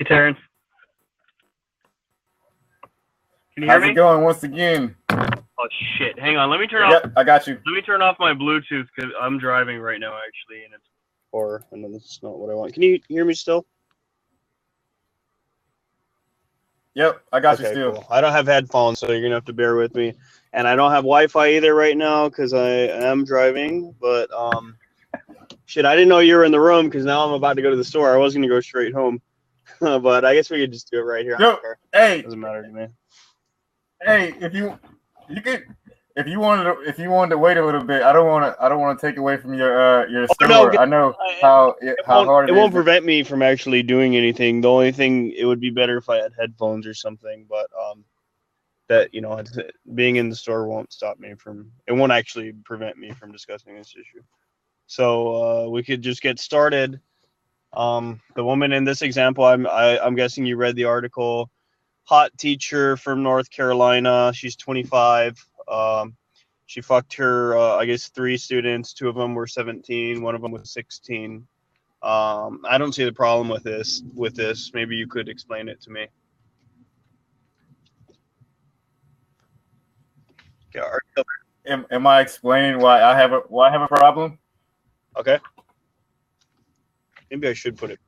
Terrence. Can you hear How's me? it going once again? Oh shit! Hang on. Let me turn off. Yep, I got you. Let me turn off my Bluetooth because I'm driving right now, actually, and it's. Or I know this is not what I want. Can you hear me still? Yep, I got you Okay, still. cool. I don't have headphones, so you're gonna have to bear with me. And I don't have Wi-Fi either right now because I am driving. But shit, I didn't know you were in the room because now I'm about to go to the store. I was gonna go straight home, but I guess we could just do it right here. Yo, hey, doesn't matter to me. Hey, if you wanted to wait a little bit, I don't want to take away from your store. No, I know how hard it won't prevent me from actually doing anything. The only thing, it would be better if I had headphones or something, but that, you know, being in the store won't stop me from, it won't actually prevent me from discussing this issue. So we could just get started. The woman in this example, I'm guessing you read the article. Hot teacher from North Carolina. She's 25. She fucked her, I guess, 3 students. 2 of them were 17. 1 of them was 16. I don't see the problem with this. Maybe you could explain it to me. Am I explaining why I have a problem? Okay. Maybe I should put it.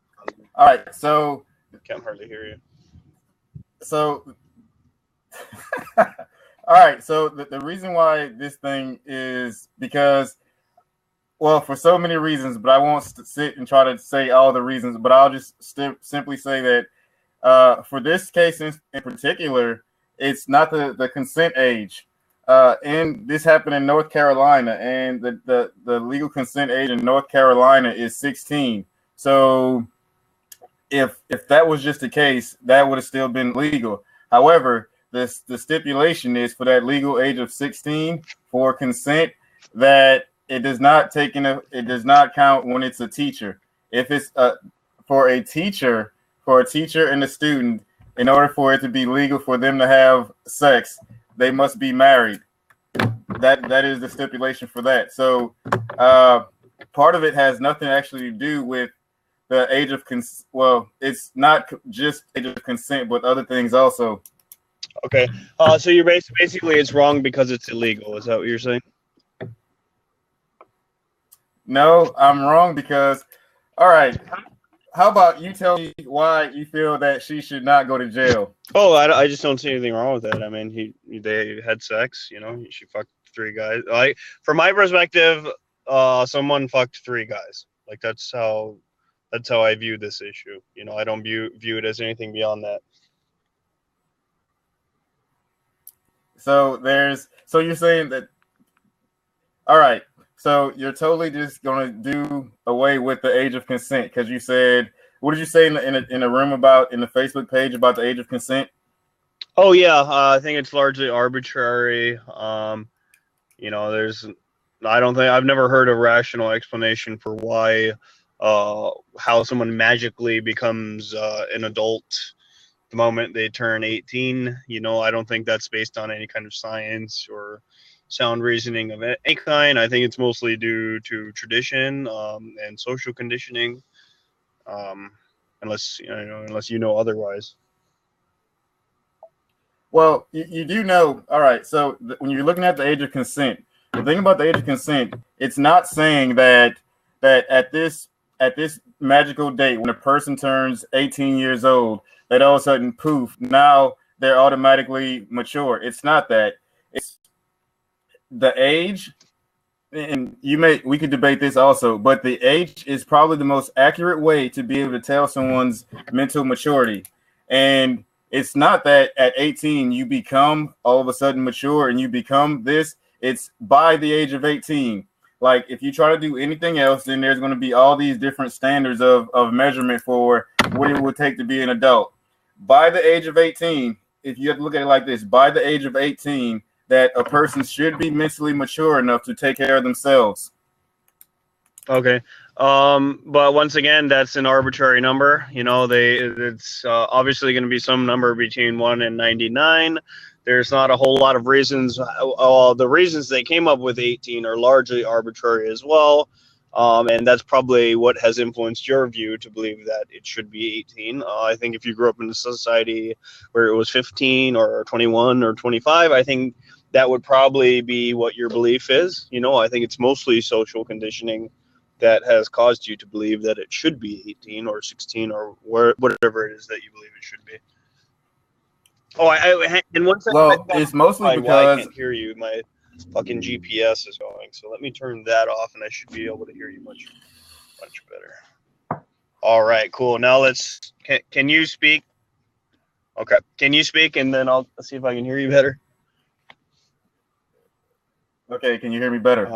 All right. So I can't hardly hear you. So, all right. So the reason why this thing is because, well, for so many reasons, but I won't sit and try to say all the reasons, but I'll just simply say that for this case in particular, it's not the consent age. And this happened in North Carolina, and the legal consent age in North Carolina is 16. So if that was just the case, that would have still been legal. However, the stipulation is for that legal age of 16 for consent that it does not count when it's a teacher. If it's for a teacher and a student, in order for it to be legal for them to have sex, they must be married. That is the stipulation for that. So part of it has nothing actually to do with the age of consent. Well, it's not just age of consent, but other things also. Okay. So you're basically it's wrong because it's illegal. Is that what you're saying? No, I'm wrong because, all right, how about you tell me why you feel that she should not go to jail? Oh, I just don't see anything wrong with that. I mean, they had sex, you know, she fucked 3 guys. From my perspective, someone fucked 3 guys. Like that's how I view this issue. You know, I don't view it as anything beyond that. So you're saying that, all right, so you're totally just going to do away with the age of consent because you said, what did you say in a room about, in the Facebook page about the age of consent? Oh yeah, I think it's largely arbitrary. You know, I've never heard a rational explanation for why, how someone magically becomes an adult the moment they turn 18. You know, I don't think that's based on any kind of science or sound reasoning of any kind. I think it's mostly due to tradition and social conditioning, unless you know otherwise. Well, you do know. All right. So when you're looking at the age of consent, the thing about the age of consent, it's not saying that at this magical date when a person turns 18 years old, that all of a sudden, poof, now they're automatically mature. It's not that. It's the age, and we could debate this also, but the age is probably the most accurate way to be able to tell someone's mental maturity. And it's not that at 18 you become all of a sudden mature and you become this. It's by the age of 18. Like if you try to do anything else, then there's going to be all these different standards of measurement for what it would take to be an adult. By the age of 18, if you have to look at it like this, by the age of 18, that a person should be mentally mature enough to take care of themselves. Okay. But once again, that's an arbitrary number. You know, it's obviously going to be some number between 1 and 99. There's not a whole lot of reasons. The reasons they came up with 18 are largely arbitrary as well. And that's probably what has influenced your view to believe that it should be 18. I think if you grew up in a society where it was 15 or 21 or 25, I think that would probably be what your belief is. You know, I think it's mostly social conditioning that has caused you to believe that it should be 18 or 16 or whatever it is that you believe it should be. Oh, and one second. Well, it's mostly why I because can't hear you. My fucking GPS is going, so let me turn that off, and I should be able to hear you much better. All right, cool. Now let's. Can you speak? Okay, can you speak, and then I'll see if I can hear you better. okay. Can you hear me better?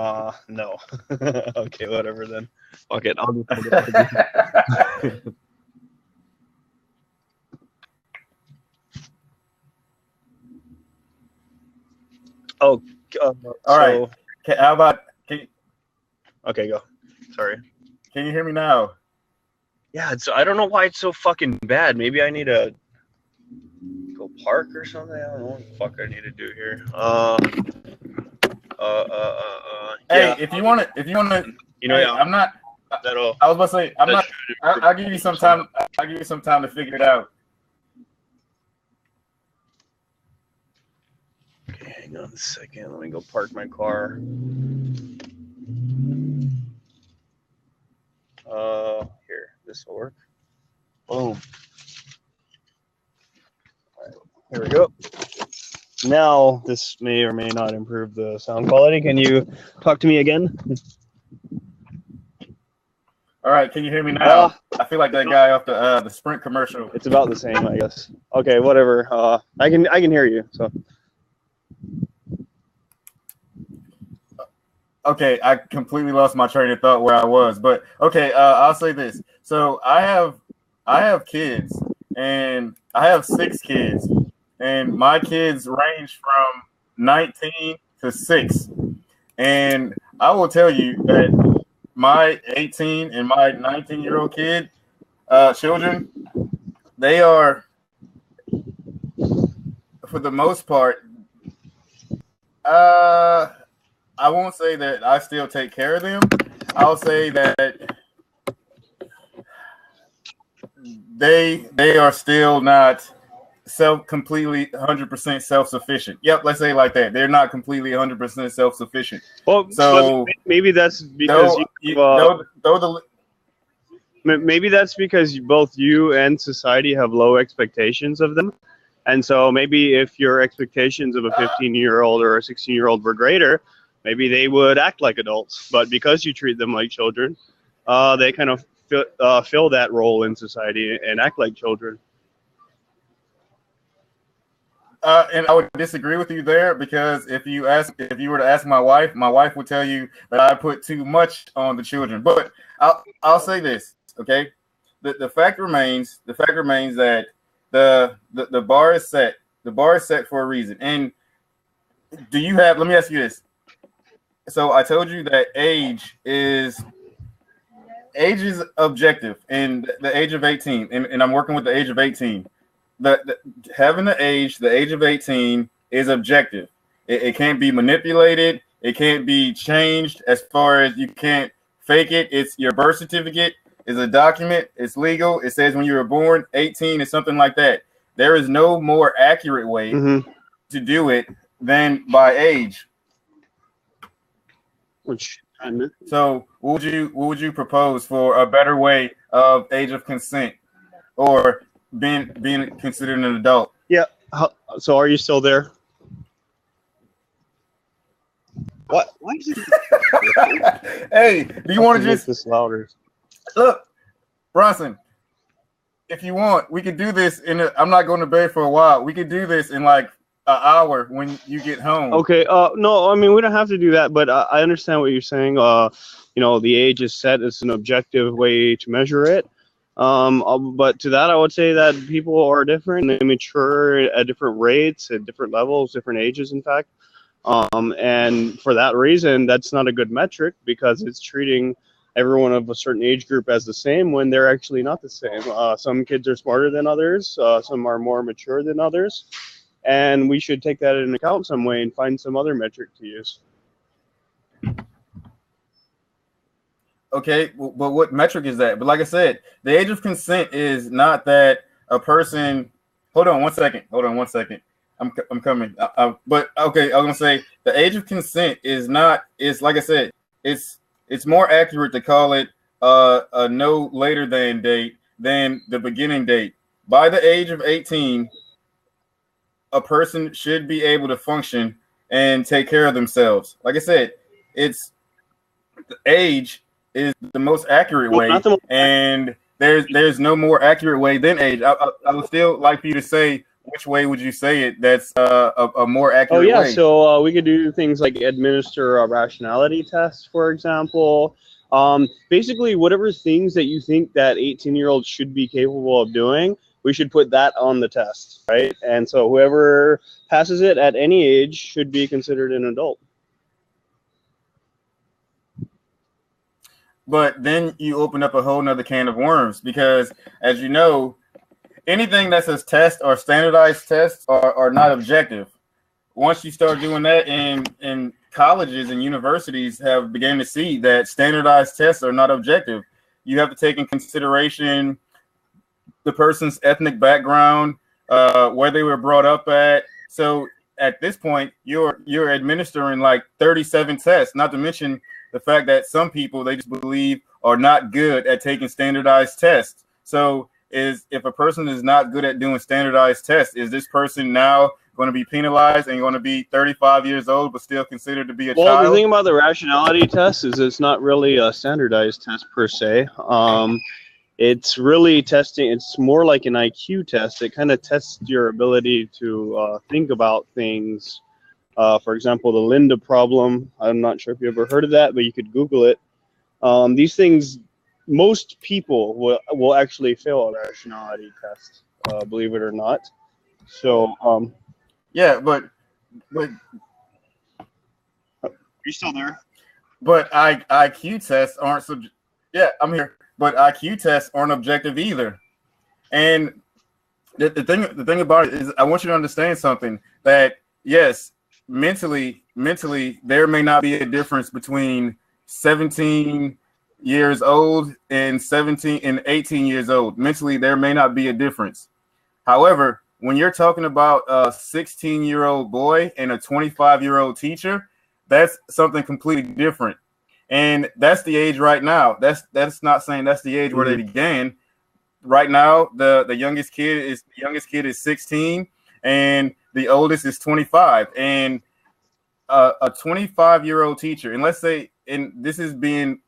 No. Okay, whatever then. Fuck it. I'll just. Oh. All right. How about? Okay, go. Sorry. Can you hear me now? Yeah, I don't know why it's so fucking bad. Maybe I need to go park or something. I don't know what the fuck I need to do here. Hey, yeah. if you want to, You know, hey, yeah, I'm not. that'll. I was about to say, I'm not. I'll give you some time. I'll give you some time to figure it out. Okay, hang on a second. Let me go park my car. Here, this will work. Boom. All right, here we go. Now, this may or may not improve the sound quality. Can you talk to me again? All right, can you hear me now? I feel like that guy off the Sprint commercial. It's about the same, I guess. Okay, whatever. I can hear you. So. Okay, I completely lost my train of thought where I was, but okay, I'll say this. So I have kids, and I have 6 kids, and my kids range from 19 to 6, and I will tell you that my 18 and my 19-year-old children, they are, for the most part, I won't say that I still take care of them. I'll say that they are still not completely 100% self-sufficient. Yep, let's say it like that. They're not completely 100% self-sufficient. Well, so maybe that's because maybe that's because both you and society have low expectations of them. And so maybe if your expectations of a 15-year-old or a 16-year-old were greater, maybe they would act like adults. But because you treat them like children, they kind of fill that role in society and act like children. And I would disagree with you there, because if you were to ask my wife would tell you that I put too much on the children. But I'll say this, okay? The fact remains that the bar is set. The bar is set for a reason. And let me ask you this. So I told you that age is objective, and the age of 18, and I'm working with the age of 18. Having the age of 18 is objective. It can't be manipulated. It can't be changed. As far as you can't fake it. It's your birth certificate is a document. It's legal. It says when you were born, 18 is something like that. There is no more accurate way to do it than by age. So what would you propose for a better way of age of consent or being considered an adult? Yeah. So are you still there? What? Why is it? Hey, do you want to just this louder? Look, Bronson, if you want, we could do this I'm not going to bed for a while. We could do this in like an hour when you get home. Okay. No, I mean, we don't have to do that, but I understand what you're saying. You know, the age is set. It's an objective way to measure it. But to that, I would say that people are different. They mature at different rates, at different levels, different ages, in fact. And for that reason, that's not a good metric, because it's treating everyone of a certain age group as the same when they're actually not the same. Some kids are smarter than others. Some are more mature than others. And we should take that into account some way and find some other metric to use. Okay, but what metric is that? But like I said, the age of consent is not that a person. Hold on one second. I'm coming. But okay, I'm gonna say the age of consent is not. Is like I said, it's more accurate to call it a no later than date than the beginning date. By the age of 18, a person should be able to function and take care of themselves. Like I said, it's the age is the most accurate way, and there's no more accurate way than age. I would still like for you to say which way would you say it that's a more accurate way. Oh yeah, so we could do things like administer a rationality test, for example. Basically, whatever things that you think that 18-year-olds should be capable of doing, we should put that on the test, right? And so whoever passes it at any age should be considered an adult. But then you open up a whole nother can of worms because, as you know, anything that says test or standardized tests are not objective. Once you start doing that in colleges and universities have begun to see that standardized tests are not objective. You have to take in consideration the person's ethnic background, where they were brought up at. So at this point, you're administering like 37 tests, not to mention the fact that some people they just believe are not good at taking standardized tests. So if a person is not good at doing standardized tests, is this person now going to be penalized and going to be 35 years old but still considered to be a child? Well, the thing about the rationality test is it's not really a standardized test per se. It's really testing. It's more like an IQ test. It kind of tests your ability to think about things. For example, the Linda problem. I'm not sure if you ever heard of that, but you could Google it. These things, most people will actually fail a rationality test, believe it or not. So, yeah, but are you still there? But IQ tests aren't yeah, I'm here. But IQ tests aren't objective either. And the thing about it is, I want you to understand something, that yes, mentally there may not be a difference between 17 years old and 17 and 18 years old. Mentally, there may not be a difference. However, when you're talking about a 16-year-old boy and a 25-year-old teacher, that's something completely different. And that's the age right now. That's not saying that's the age where they began. Right now, the youngest kid is 16, and the oldest is 25. And a 25-year-old teacher, and let's say, and this is being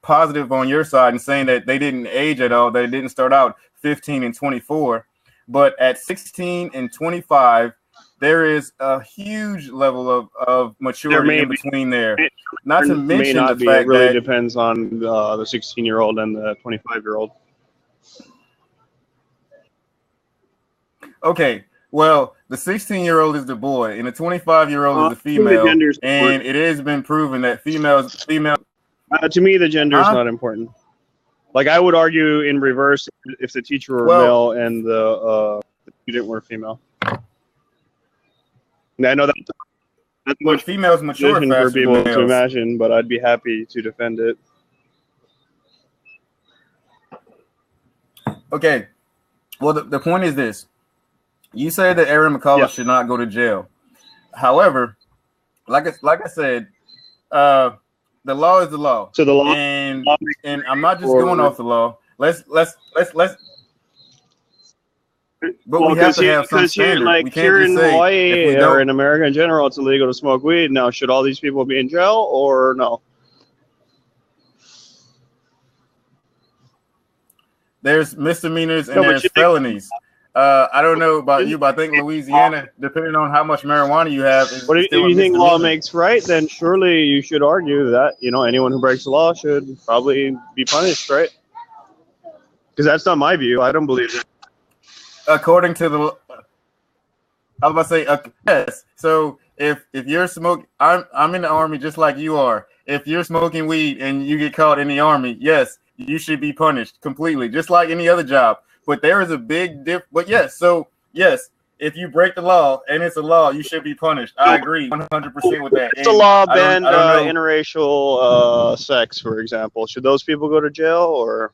positive on your side and saying that they didn't age at all, they didn't start out 15 and 24, but at 16 and 25, there is a huge level of maturity in between there. Not to mention the fact that it really depends on the 16-year-old and the 25-year-old. Okay, well, the 16-year-old is the boy, and the 25-year-old is the female, and it has been proven that female. To me, the gender is not important. Like, I would argue in reverse if the teacher were male and the student were female. I know that's much females mature faster for people than males to imagine, but I'd be happy to defend it. Okay, well, the point is this: you say that Erin McAuliffe should not go to jail. However, like I said, the law is the law. So the law, and I'm not just going off the law. Let's. But we have to have some standard. Like here in Hawaii or in America in general, it's illegal to smoke weed. Now, should all these people be in jail or no? There's misdemeanors and there's felonies. I don't know about you, but I think Louisiana, depending on how much marijuana you have, is what do you think law makes right? Then surely you should argue that anyone who breaks the law should probably be punished, right? Because that's not my view. I don't believe it. According to the, I was about to say yes. So if you're smoking, I'm in the Army just like you are. If you're smoking weed and you get caught in the Army, yes, you should be punished completely, just like any other job. But there is a big difference. But yes, so yes, if you break the law and it's a law, you should be punished. I agree 100% with that. It's a law I don't ban know. interracial sex, for example. Should those people go to jail or?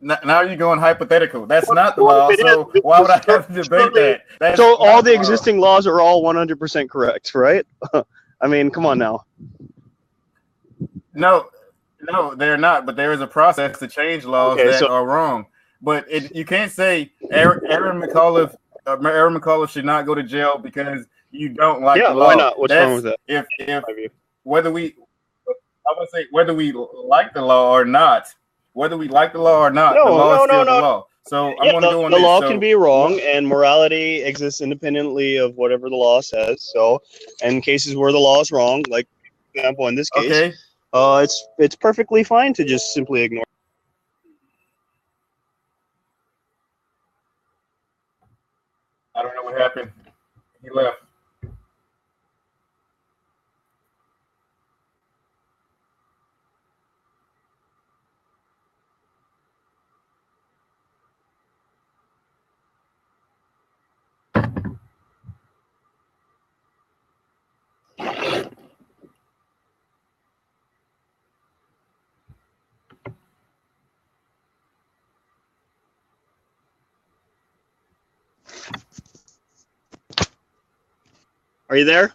Now you're going hypothetical. That's not the law. So why would I have to debate that? That's so all the law. existing laws are all 100% correct, right? I mean, come on now. No, they're not. But there is a process to change laws that are wrong. But you can't say Erin McAuliffe should not go to jail because you don't like the law. Why not? What's wrong with that? If whether we like the law or not. Whether we like the law or not, the law is still the law. So I'm going to go on the this. law can be wrong, and morality exists independently of whatever the law says. So, in cases where the law is wrong, like for example in this case, it's perfectly fine to just simply ignore. I don't know what happened. He left. Are you there?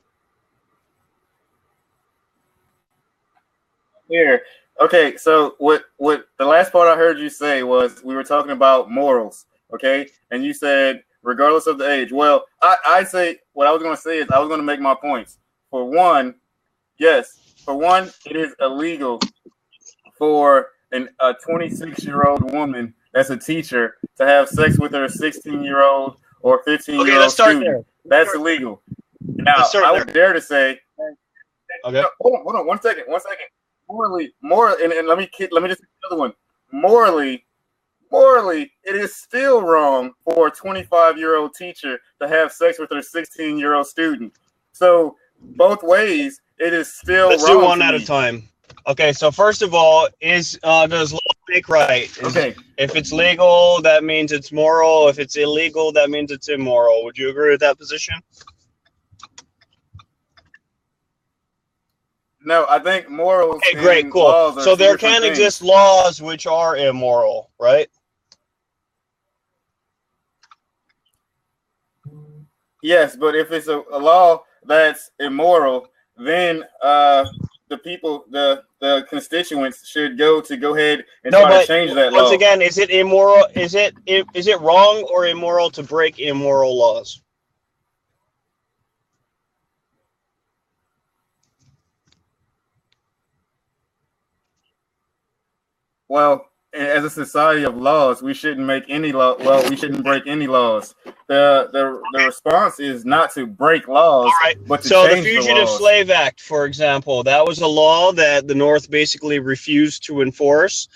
Here. Okay, so what the last part I heard you say was we were talking about morals, okay? And you said regardless of the age. Well, I say what I was going to say is I was going to make my points. For one, yes, it is illegal for a 26-year-old woman that's a teacher to have sex with her 16-year-old or 15-year-old student. That's illegal. Now, I would dare to say, okay. Hold on, one second. Morally, and let me just say another one. Morally, it is still wrong for a 25-year-old teacher to have sex with her 16-year-old student. So both ways, it is still wrong. Let's do one at a time. Okay, so first of all, does law make right? Okay. If it's legal, that means it's moral. If it's illegal, that means it's immoral. Would you agree with that position? No, I think morals. Okay, great, cool. So there can exist laws which are immoral, right? Yes, but if it's a law that's immoral, then the people, the constituents should go ahead and try to change that law. Once again, is it immoral? Is it wrong or immoral to break immoral laws? Well, as a society of laws, we shouldn't make any law. Well, we shouldn't break any laws. The response is not to break laws, but to change the laws. So the Fugitive Slave Act, for example, that was a law that the North basically refused to enforce.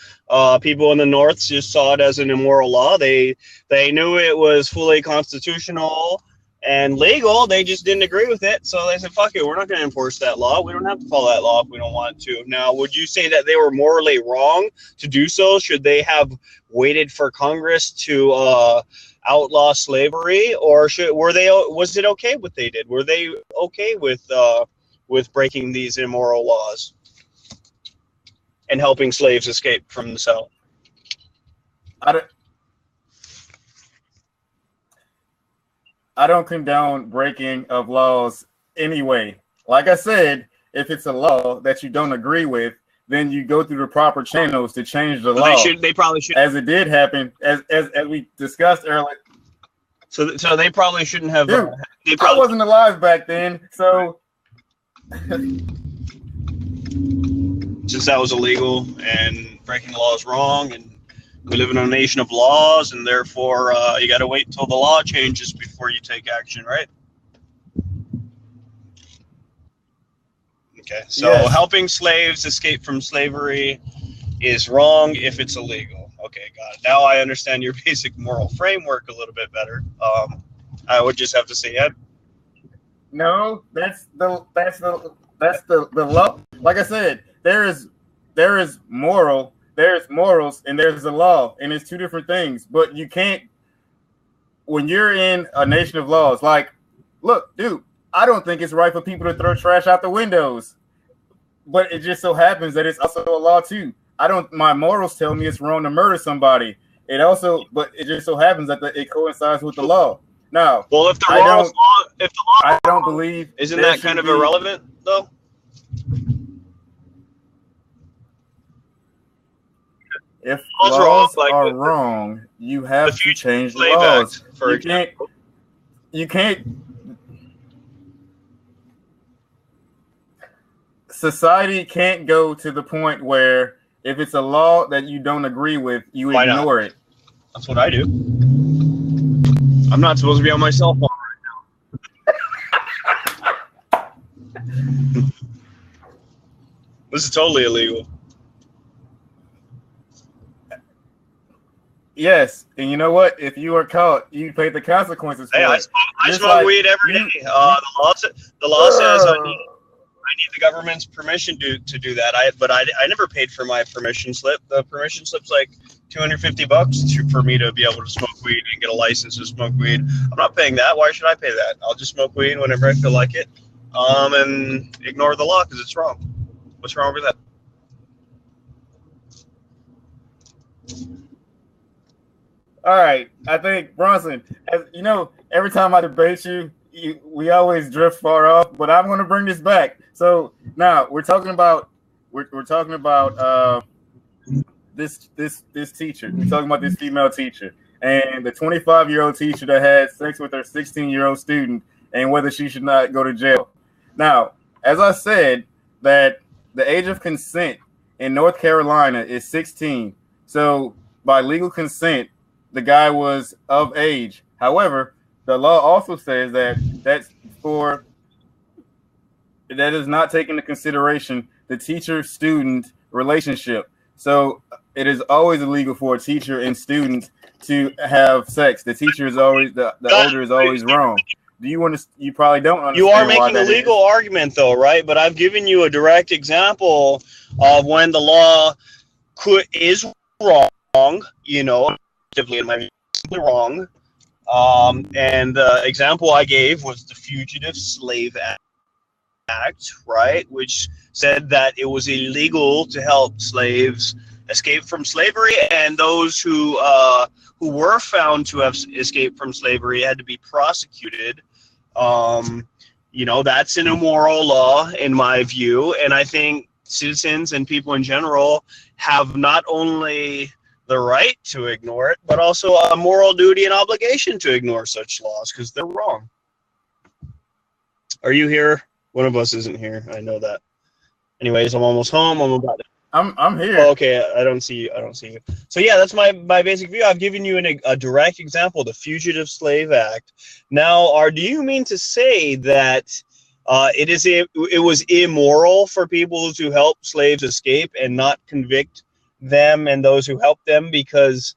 People in the North just saw it as an immoral law. They knew it was fully constitutional and legal. They just didn't agree with it. So they said, fuck it, we're not going to enforce that law. We don't have to follow that law if we don't want to. Now, would you say that they were morally wrong to do so? Should they have waited for Congress to outlaw slavery, or was it okay what they did? Were they okay with breaking these immoral laws and helping slaves escape from the South? I don't condone breaking of laws anyway. Like I said, if it's a law that you don't agree with, then you go through the proper channels to change the law. They probably should. As it did happen, as we discussed earlier. So they probably shouldn't have. Dude, I wasn't alive back then, so. Since that was illegal and breaking the law is wrong, and we live in a nation of laws, and therefore you got to wait until the law changes before you take action, right? Okay, so yes. Helping slaves escape from slavery is wrong if it's illegal. Okay, got it. Now I understand your basic moral framework a little bit better. I would just have to say, yeah. No, that's the law. Like I said, there is morals, and there's the law, and it's two different things. But you can't when you're in a nation of laws, like, look, dude, I don't think it's right for people to throw trash out the windows, but it just so happens that it's also a law too. My morals tell me it's wrong to murder somebody. But it just so happens that it coincides with the law. Now, well, if the law, I don't believe, isn't that kind of irrelevant though? If laws are wrong, you have to change the laws. For example. You can't. Society can't go to the point where if it's a law that you don't agree with, you ignore it. That's what I do. I'm not supposed to be on my cell phone right now. This is totally illegal. Yes, and you know what? If you are caught, you pay the consequences for it. I smoke weed every day. The law says I need the government's permission to do that. But I never paid for my permission slip. The permission slip's like $250 for me to be able to smoke weed and get a license to smoke weed. I'm not paying that. Why should I pay that? I'll just smoke weed whenever I feel like it, and ignore the law because it's wrong. What's wrong with that? All right, I think Bronson, as you know, every time I debate you, we always drift far off. But I'm going to bring this back. So now we're talking about this teacher. We're talking about this female teacher and the 25-year-old teacher that had sex with her 16-year-old student and whether she should not go to jail. Now, as I said, that the age of consent in North Carolina is 16. So by legal consent, the guy was of age. However, the law also says that that is not taking into consideration the teacher-student relationship. So it is always illegal for a teacher and student to have sex. The teacher is always the older is always wrong. You probably don't understand. You are making a legal argument though, right? But I've given you a direct example of when the law is wrong, simply wrong. And the example I gave was the Fugitive Slave Act, right, which said that it was illegal to help slaves escape from slavery, and those who were found to have escaped from slavery had to be prosecuted. That's an immoral law in my view, and I think citizens and people in general have not only the right to ignore it, but also a moral duty and obligation to ignore such laws because they're wrong. Are you here? One of us isn't here. I know that. Anyways, I'm almost home. I'm here. Oh, okay, I don't see you. So yeah, that's my basic view. I've given you a direct example, the Fugitive Slave Act. Now, do you mean to say that it was immoral for people to help slaves escape and not convict them and those who helped them because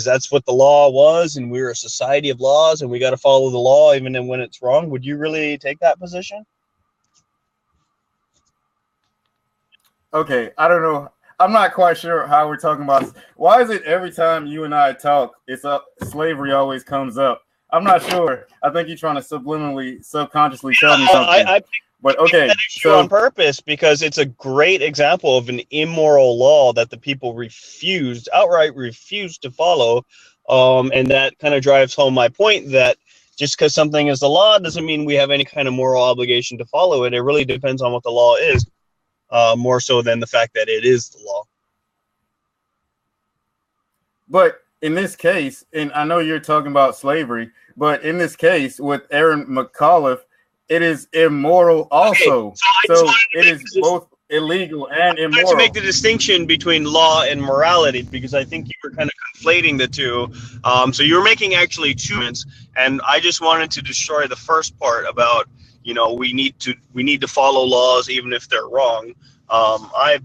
that's what the law was, and we're a society of laws and we got to follow the law even when it's wrong? Would you really take that position? Okay, I don't know. I'm not quite sure how we're talking about. Why is it every time you and I talk, slavery always comes up? I'm not sure. I think you're trying to subconsciously tell me something. But okay, that issue on purpose because it's a great example of an immoral law that the people outright refused to follow, and that kind of drives home my point that just because something is the law doesn't mean we have any kind of moral obligation to follow it. It really depends on what the law is, more so than the fact that it is the law. But in this case, and I know you're talking about slavery, but in this case with Erin McAuliffe, it is immoral also. Okay, so it is both illegal and immoral. I have to make the distinction between law and morality because I think you were kind of conflating the two. So you were making actually two points, and I just wanted to destroy the first part about we need to follow laws even if they're wrong. I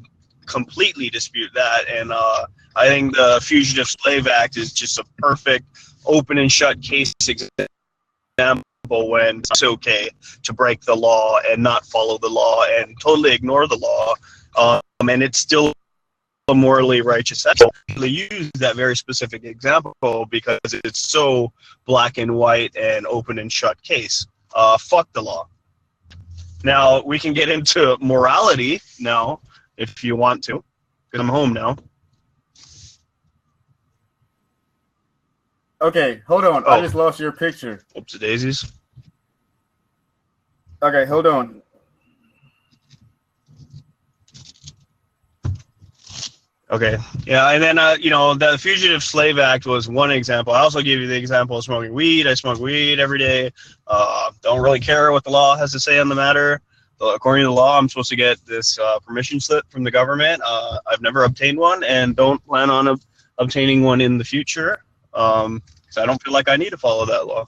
completely dispute that, and I think the Fugitive Slave Act is just a perfect open and shut case example when it's okay to break the law and not follow the law and totally ignore the law, and it's still a morally righteous act. They use that very specific example because it's so black and white and open and shut case. Fuck the law. Now, we can get into morality now, if you want to, because I'm home now. Okay, hold on. Oh. I just lost your picture. Oops, daisies. Okay, hold on. Okay. Yeah, and then the Fugitive Slave Act was one example. I also gave you the example of smoking weed. I smoke weed every day. Don't really care what the law has to say on the matter. According to the law, I'm supposed to get this permission slip from the government. I've never obtained one, and don't plan on obtaining one in the future. Because I don't feel like I need to follow that law.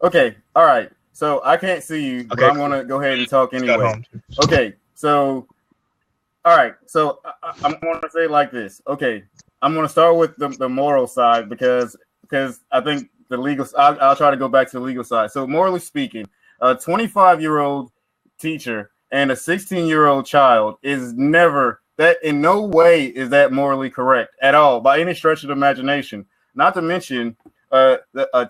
Okay, all right. So I can't see you, but I'm going to go ahead and talk anyway. Okay, so, all right. So I'm going to say it like this. Okay, I'm going to start with the moral side because I think the legal, I'll try to go back to the legal side. So morally speaking, a 25-year-old teacher and a 16-year-old child is never, that in no way is that morally correct at all by any stretch of the imagination. Not to mention a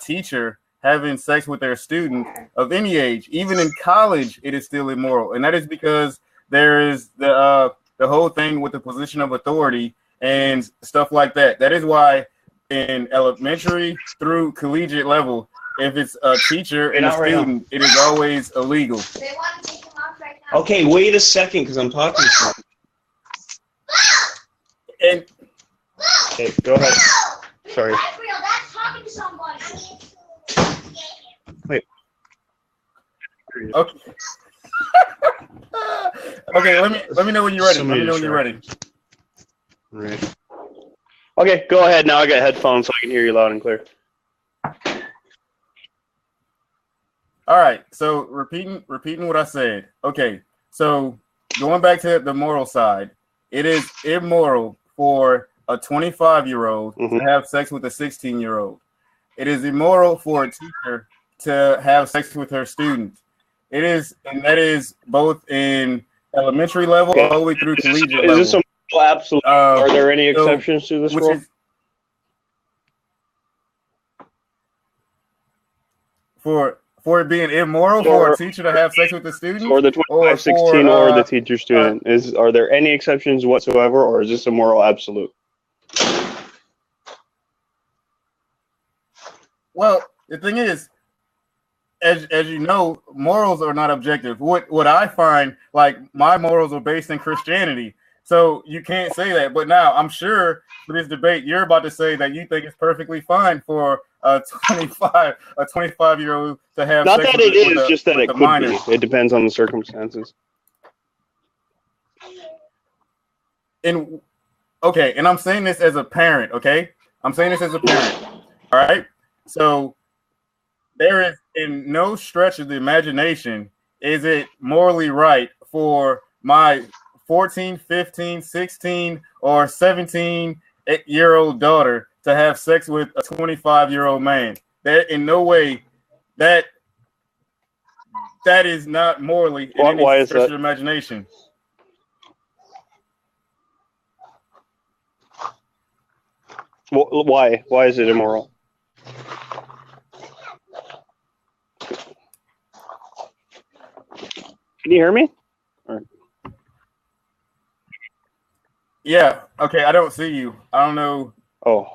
teacher having sex with their student of any age, even in college, it is still immoral. And that is because there is the whole thing with the position of authority and stuff like that. That is why in elementary through collegiate level, if it's a teacher and a student, it is always illegal. They want to take them off right now. Okay, wait a second, because I'm talking to you. And okay, go ahead. Sorry. That's real. That's talking to somebody. Wait. Okay. Okay, let me know when you're ready. Let me know when you're ready. Right. Okay, go ahead now. I got headphones so I can hear you loud and clear. All right. So repeating what I said. Okay. So going back to the moral side, it is immoral for a 25-year-old to have sex with a 16-year-old. It is immoral for a teacher to have sex with her student. It is, and that is both in elementary level all the way through collegiate level. Is this a absolute? Are there any exceptions to this rule? For it being immoral for a teacher to have sex with a student, or the 25, 16, or the teacher student, are there any exceptions whatsoever, or is this a moral absolute? Well, the thing is, as you know, morals are not objective. What I find, like, my morals are based in Christianity, so you can't say that. But now I'm sure for this debate, you're about to say that you think it's perfectly fine for a 25-year-old to have not sex that with it is, just that it could minor. be. It depends on the circumstances. And okay, and I'm saying this as a parent. Okay, I'm saying this as a parent. All right, so there is, in no stretch of the imagination, is it morally right for my 14, 15, 16, or 17-year-old daughter to have sex with a 25-year-old man. That in no way, that is not morally in any stretch of the imagination. Why? Why is it immoral? Can you hear me? Yeah. Okay. I don't see you. I don't know. Oh.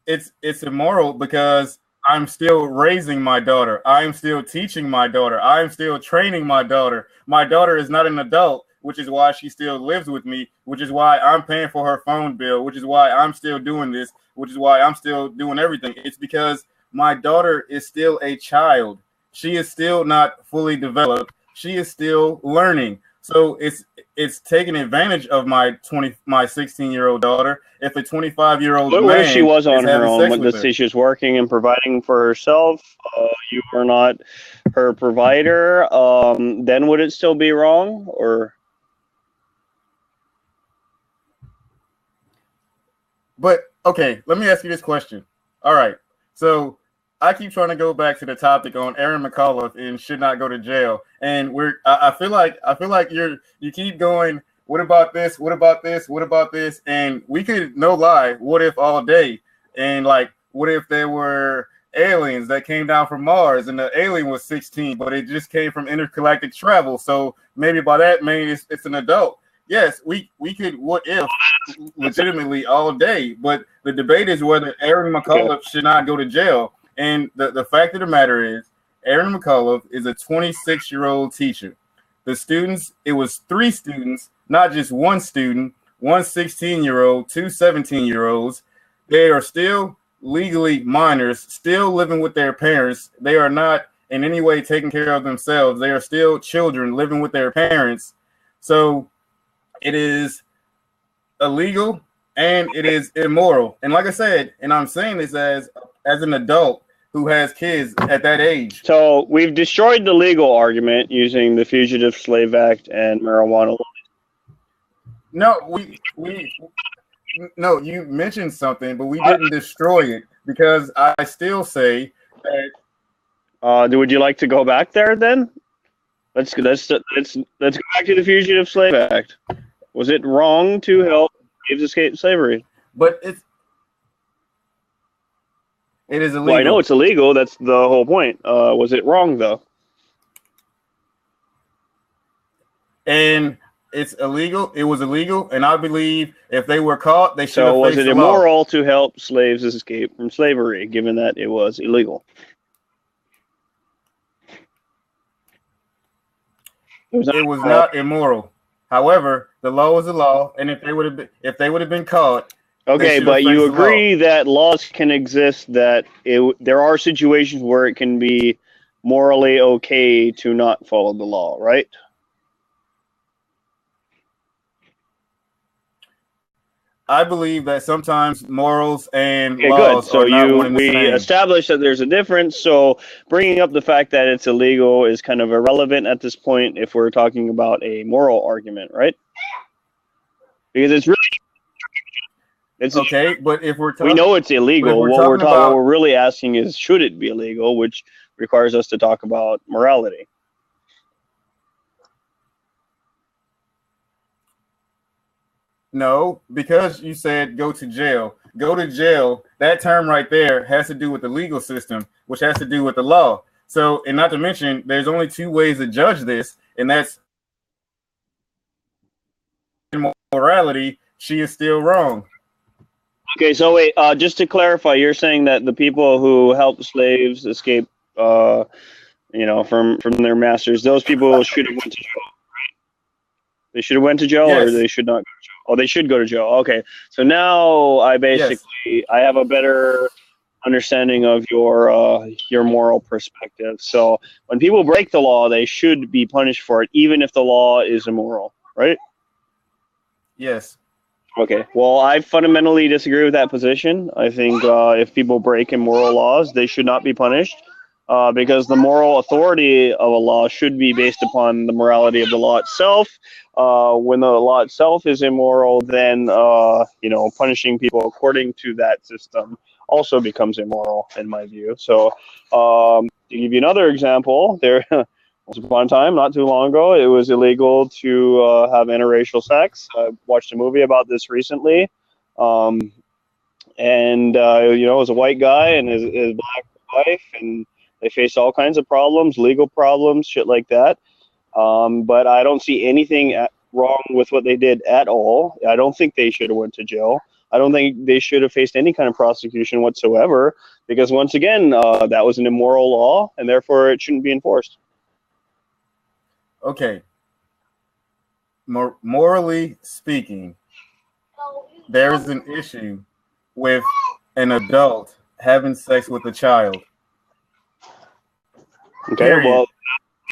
It's immoral because I'm still raising my daughter. I'm still teaching my daughter. I'm still training my daughter. My daughter is not an adult, which is why she still lives with me, which is why I'm paying for her phone bill, which is why I'm still doing this, which is why I'm still doing everything. It's because my daughter is still a child. She is still not fully developed. She is still learning. So it's taking advantage of my 16-year-old daughter. If a 25-year-old man, what if she was on her own? Let's say she was working and providing for herself. You are not her provider. Then would it still be wrong, or? But okay, let me ask you this question. All right, so I keep trying to go back to the topic on Erin McAuliffe and should not go to jail. And I feel like you keep going. What about this? What about this? What about this? And we could, no lie, what if all day? And like, what if there were aliens that came down from Mars and the alien was 16, but it just came from intergalactic travel? So maybe by that mean it's an adult. Yes, we could what if legitimately all day, but the debate is whether Erin McAuliffe should not go to jail. And the fact of the matter is, Erin McAuliffe is a 26-year-old teacher. The students, it was 3 students, not just one student, one 16-year-old, 2 17-year-olds. They are still legally minors, still living with their parents. They are not in any way taking care of themselves. They are still children living with their parents. So it is illegal and it is immoral. And like I said, and I'm saying this as an adult who has kids at that age. So we've destroyed the legal argument using the Fugitive Slave Act and marijuana law. No, you mentioned something, but we didn't destroy it because I still say that. Would you like to go back there then? Let's go back to the Fugitive Slave Act. Was it wrong to help slaves escape slavery? But it is illegal. Well, I know it's illegal. That's the whole point. Was it wrong though? And it's illegal. It was illegal, and I believe if they were caught, they should have So was faced it the law. immoral to help slaves escape from slavery, given that it was illegal? It was not immoral. However, the law was the law, and if they would have been caught. Okay, but you agree that laws can exist, that there are situations where it can be morally okay to not follow the law, right? I believe that sometimes morals and Okay, laws good. So are not one and the we same. established that there's a difference. So bringing up the fact that it's illegal is kind of irrelevant at this point if we're talking about a moral argument, right? Because it's really okay. But if we're talking, we know it's illegal. What about, we're really asking is, should it be illegal, which requires us to talk about morality. No, because you said go to jail. Go to jail. That term right there has to do with the legal system, which has to do with the law. So, and not to mention, there's only 2 ways to judge this, and that's morality. She is still wrong. Okay, so wait, just to clarify, you're saying that the people who helped slaves escape, from their masters, those people should have went to jail, right? They should have went to jail, Yes. or they should not go to jail? Oh, they should go to jail. Okay, so now I have a better understanding of your moral perspective. So when people break the law, they should be punished for it, even if the law is immoral, right? Yes. Okay, well, I fundamentally disagree with that position. I think if people break immoral laws, they should not be punished because the moral authority of a law should be based upon the morality of the law itself. When the law itself is immoral, then punishing people according to that system also becomes immoral, in my view. So to give you another example, there once upon a time, not too long ago, it was illegal to have interracial sex. I watched a movie about this recently. It was a white guy and his black wife, and they faced all kinds of problems, legal problems, shit like that. But I don't see anything wrong with what they did at all. I don't think they should have went to jail. I don't think they should have faced any kind of prosecution whatsoever, because once again, that was an immoral law, and therefore it shouldn't be enforced. Okay. Morally speaking, there is an issue with an adult having sex with a child. Okay, Period. well,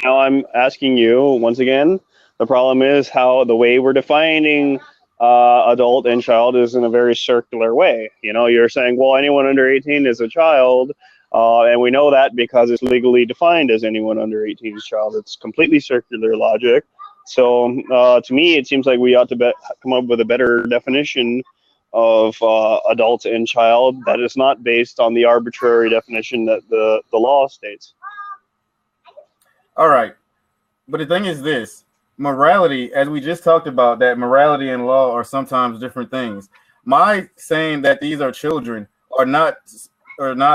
now I'm asking you once again. The problem is how the way we're defining adult and child is in a very circular way. You're saying, well, anyone under 18 is a child, and we know that because it's legally defined as anyone under 18 is a child. It's completely circular logic. So to me, it seems like we ought to come up with a better definition of adult and child that is not based on the arbitrary definition that the law states. All right. But the thing is this, morality, as we just talked about, that morality and law are sometimes different things. My saying that these are children are not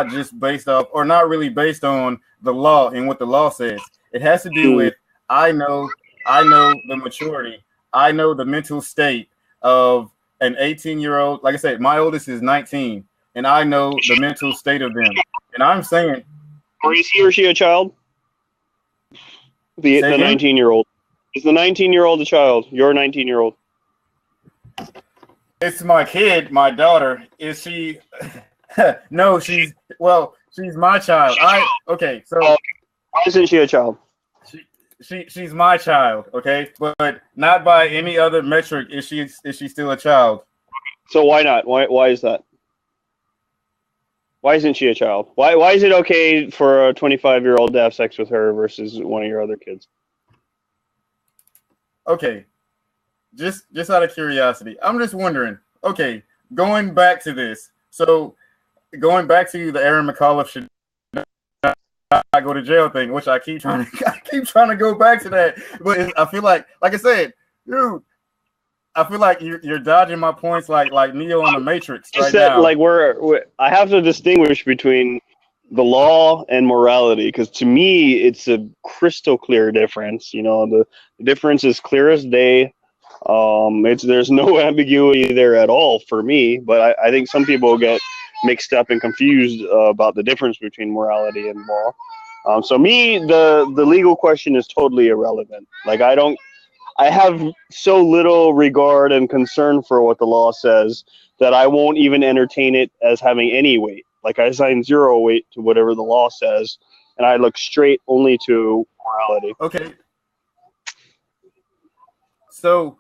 just based off, or not really based on the law and what the law says. It has to do with I know the maturity, I know the mental state of an 18-year-old. Like I said, my oldest is 19, and I know the mental state of them. And I'm saying, or is he or she a child? The 19-year-old. Is the 19-year-old a child? Your 19-year-old. It's my kid, my daughter. Is she? No, she's my child. Okay, so why isn't she a child? She's my child, okay, but not by any other metric is she still a child. So why not? Why is that? Why isn't she a child? Why is it okay for a 25-year-old to have sex with her versus one of your other kids? Okay, just out of curiosity, I'm just wondering. Okay, going back to this, so going back to the Erin McAuliffe should not go to jail thing, which I keep trying to go back to that, but I feel like I said, dude, I feel like you're dodging my points like Neo on the Matrix right now. Like I have to distinguish between the law and morality, because to me it's a crystal clear difference. You know, the difference is clear as day. There's no ambiguity there at all for me, but I think some people get mixed up and confused about the difference between morality and law. So me, the legal question is totally irrelevant. Like I have so little regard and concern for what the law says that I won't even entertain it as having any weight. Like I assign zero weight to whatever the law says, and I look straight only to morality. Okay. So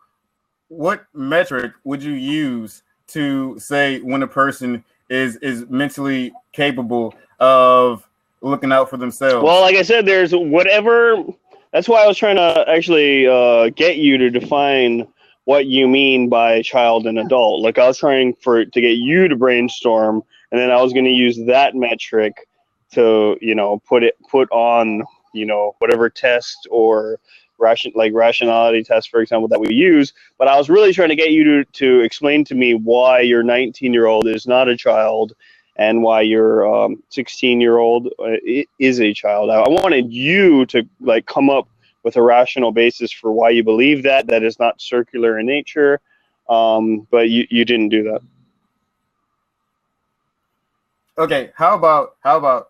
what metric would you use to say when a person is mentally capable of looking out for themselves? Well, like I said, there's whatever. That's why I was trying to actually get you to define what you mean by child and adult. Like I was trying to get you to brainstorm, and then I was going to use that metric to, put on, whatever test or rationality test, for example, that we use. But I was really trying to get you to explain to me why your 19-year-old is not a child and why your 16-year-old is a child. I wanted you to come up with a rational basis for why you believe that is not circular in nature, but you didn't do that. Okay, how about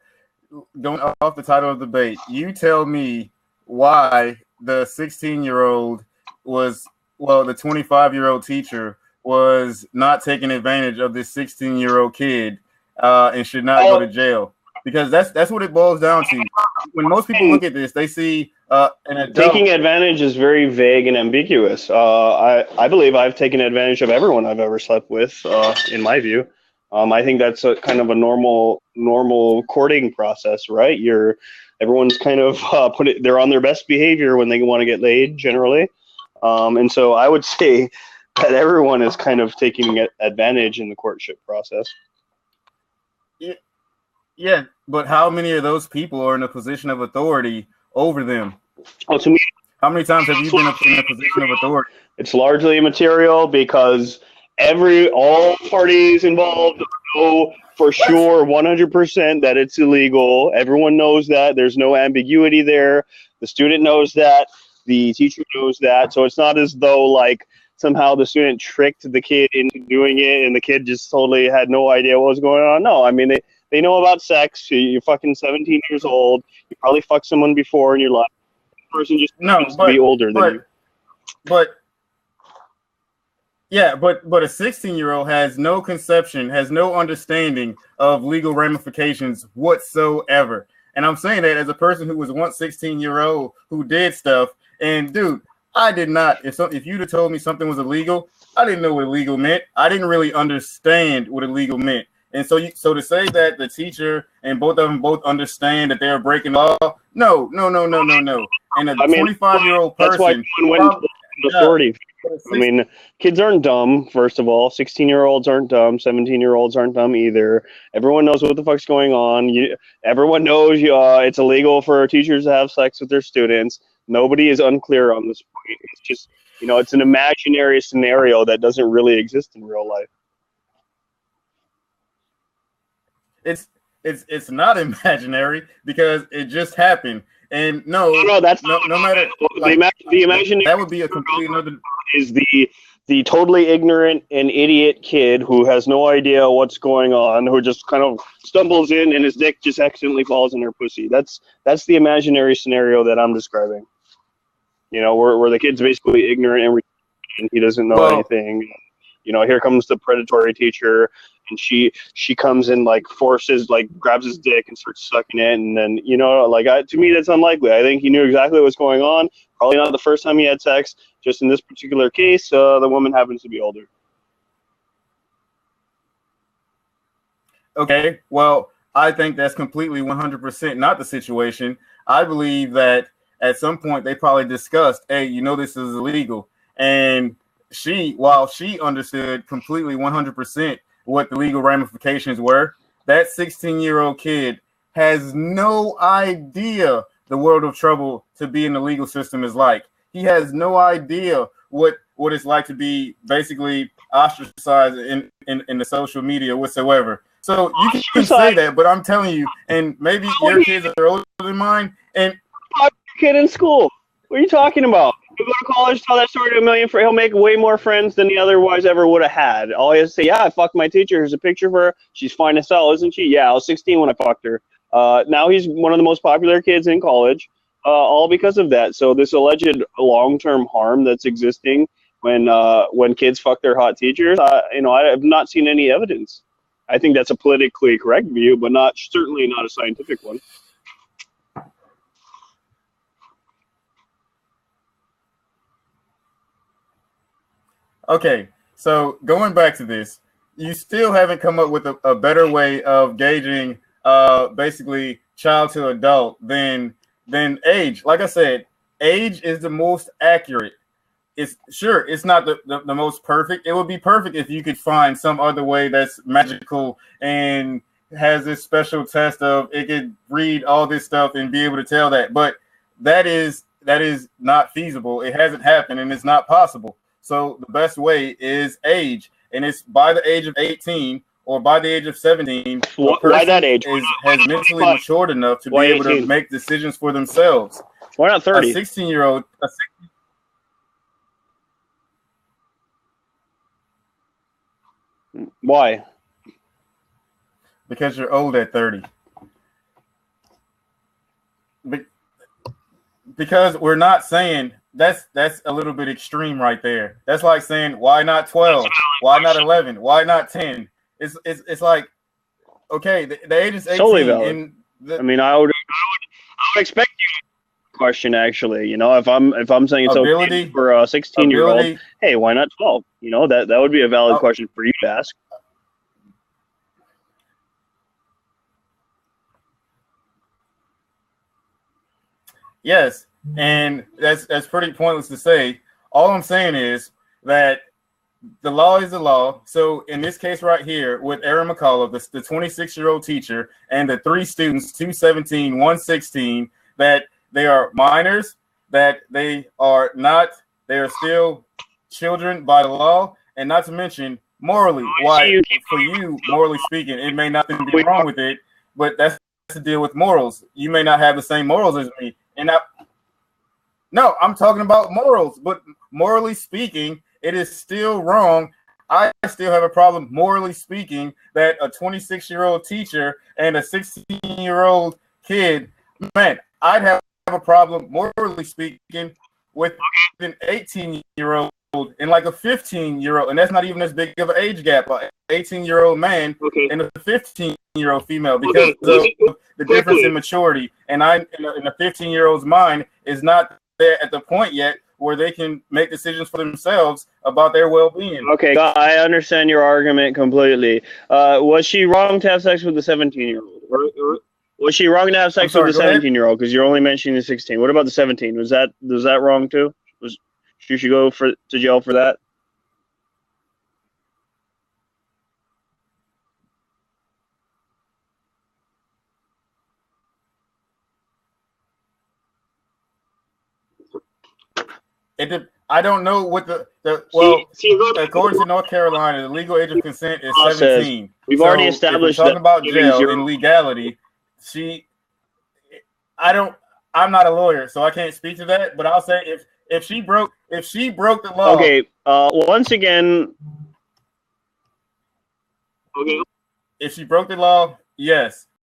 going off the title of the debate? You tell me why the 16-year-old the 25-year-old teacher was not taking advantage of this 16-year-old kid and should not go to jail. Because that's what it boils down to. When most people look at this, they see an adult. Taking advantage is very vague and ambiguous. I believe I've taken advantage of everyone I've ever slept with, in my view. I think that's a kind of a normal courting process, right? Everyone's kind of they're on their best behavior when they want to get laid, generally. And so I would say that everyone is kind of taking advantage in the courtship process. Yeah, but how many of those people are in a position of authority over them? Oh, to me, how many times have you been in a position of authority? It's largely immaterial because all parties involved know for sure 100% that it's illegal. Everyone knows that. There's no ambiguity there. The student knows that. The teacher knows that. So it's not as though somehow the student tricked the kid into doing it and the kid just totally had no idea what was going on. No, I mean, they know about sex. You're fucking 17 years old. You probably fucked someone before in your life. The person just needs to be older than you. But a 16-year-old has no conception, has no understanding of legal ramifications whatsoever. And I'm saying that as a person who was once 16-year-old who did stuff. And dude, I did not. If you'd have told me something was illegal, I didn't know what illegal meant. I didn't really understand what illegal meant. And so to say that the teacher and both of them both understand that they're breaking the law, no. And a 25-year-old person, authority. I mean, kids aren't dumb, first of all. 16-year-olds aren't dumb. 17-year-olds aren't dumb either. Everyone knows what the fuck's going on. Everyone knows it's illegal for teachers to have sex with their students. Nobody is unclear on this point. It's just, it's an imaginary scenario that doesn't really exist in real life. It's not imaginary because it just happened. And no matter the imaginary that would be a completely another is the totally ignorant and idiot kid who has no idea what's going on, who just kind of stumbles in and his dick just accidentally falls in her pussy. That's the imaginary scenario that I'm describing. Where the kid's basically ignorant and he doesn't know anything. Here comes the predatory teacher, and she comes in, forces, grabs his dick and starts sucking it, and then, to me, that's unlikely. I think he knew exactly what's going on. Probably not the first time he had sex. Just in this particular case, the woman happens to be older. Okay, well, I think that's completely 100% not the situation. I believe that at some point they probably discussed, hey, this is illegal. And while she understood completely 100% what the legal ramifications were, that 16-year-old kid has no idea the world of trouble to be in the legal system is like. He has no idea what it's like to be basically ostracized in the social media whatsoever. So you can say that, but I'm telling you, and maybe your kids are older than mine, and your kid in school. What are you talking about? He'll go to college, tell that story to a million friends. He'll make way more friends than he otherwise ever would have had. All he has to say, yeah, I fucked my teacher. Here's a picture of her. She's fine as hell, isn't she? Yeah, I was 16 when I fucked her. Now he's one of the most popular kids in college, all because of that. So this alleged long-term harm that's existing when kids fuck their hot teachers, I have not seen any evidence. I think that's a politically correct view, but certainly not a scientific one. Okay, so going back to this, you still haven't come up with a better way of gauging basically child to adult than age. Like I said, age is the most accurate. It's not the most perfect. It would be perfect if you could find some other way that's magical and has this special test of it could read all this stuff and be able to tell that. But that is not feasible. It hasn't happened and it's not possible. So the best way is age, and it's by the age of 18 or by the age of 17. Why that age? Has mentally matured enough to be able to make decisions for themselves. Why not 30? A 16-year-old. Why? Because you're old at 30. Because we're not saying that's a little bit extreme right there. That's like saying, why not 12? Why not 11? Why not 10? It's like, okay, the age is 18. Totally valid. I would expect you to question, actually. If I'm saying it's okay for a 16-year-old, hey, why not 12? That would be a valid question for you to ask. Yes, and that's pretty pointless to say. All I'm saying is that the law is the law. So in this case right here with Erin McAuliffe, the 26-year-old teacher, and the 3 students, 2 17, 1 16, that they are minors, that they are still children by the law, and not to mention morally. Why, for you, morally speaking, it may not be wrong with it, but that's to deal with morals. You may not have the same morals as me. No, I'm talking about morals, but morally speaking, it is still wrong. I still have a problem, morally speaking, that a 26-year-old teacher and a 16-year-old kid, man, I'd have a problem, morally speaking, with an 18-year-old and like a 15-year-old, and that's not even as big of an age gap, an 18-year-old man and a 15-year-old female, because of the difference in maturity. And in a 15-year-old's mind is not there at the point yet where they can make decisions for themselves about their well-being. Okay, I understand your argument completely. Was she wrong to have sex with the 17-year-old? Was she wrong to have sex with the 17-year-old? Because you're only mentioning the 16. What about the 17? Was that wrong too? she should go to jail for that? I don't know what according to North Carolina, the legal age of consent is 17. We've already established if we're talking about giving jail zero- and legality. I'm not a lawyer, so I can't speak to that. But I'll say if she broke the law. Okay. Once again. Okay. If she broke the law, yes.